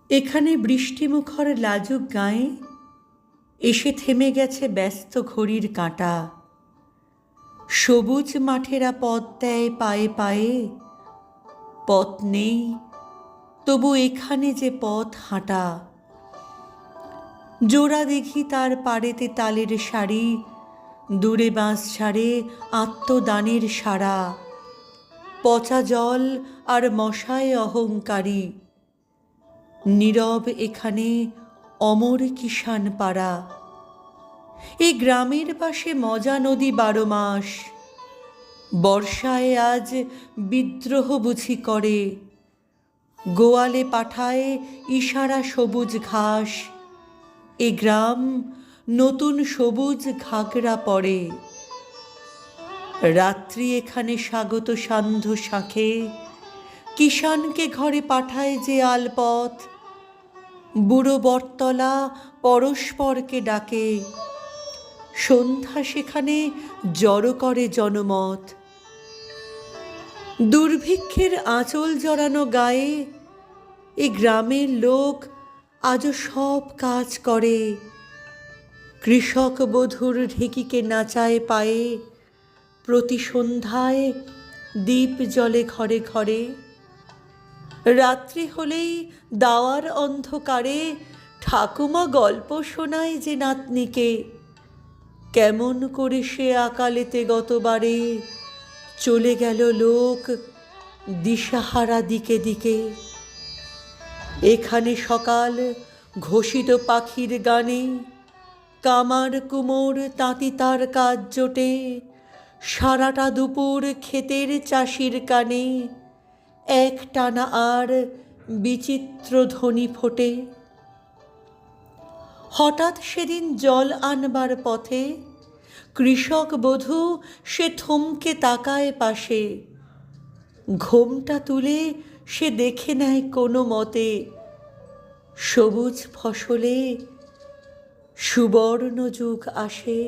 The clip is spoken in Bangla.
এখানে বৃষ্টিমুখর লাজুক গায়ে এসে থেমে গেছে ব্যস্ত ঘড়ির কাঁটা। সবুজ মাঠেরা পথ দেয় পায়ে পায়ে, পথ নেই তবু এখানে যে পথ হাঁটা। জোড়া দিঘি তার পাড়েতে তালের সারি, দূরে বাঁশ ছাড়ে আত্মদানের সারা। পচা জল আর মশায় অহংকারী, নীরব এখানে অমর কিষান পাড়া। এই গ্রামের পাশে মজা নদী 12 মাস, বর্ষায় আজ বিদ্রোহ বুঝি করে। গোয়ালে পাঠায় ইশারা সবুজ ঘাস, এ গ্রাম নতুন সবুজ ঘাগরা পরে। রাত্রি এখানে স্বাগত সান্ধ্য শাঁখে, কিষানকে ঘরে পাঠায় যে আলপথ। বুড়ো বটতলা পরস্পরকে ডাকে, সন্ধ্যা সেখানে জড়ো করে জনমত। দুর্ভিক্ষের আঁচল জড়ানো গায়ে এ গ্রামের লোক আজও সব কাজ করে। কৃষক বধূর ঢেকিকে নাচায় পায়ে, প্রতি সন্ধ্যায় দীপ জ্বলে ঘরে ঘরে। রাত্রি হলেই দাওয়ার অন্ধকারে ঠাকুমা গল্প শোনায় যে নাতনিকে, কেমন করে সে আকালেতে গতবারে চলে গেল লোক দিশাহারা দিকে দিকে। এখানে সকাল ঘোষিত পাখির গানে, কামার কুমোর তাঁতি তার কাজ জোটে। সারাটা দুপুর ক্ষেতের চাষির কানে একটানা আর বিচিত্র ধ্বনি ফোটে। হঠাৎ সেদিন জল আনবার পথে কৃষক বধূ সে থমকে তাকায় পাশে। ঘোমটা তুলে সে দেখে নেয় কোনো মতে, সবুজ ফসলে সুবর্ণ যুগ আসে।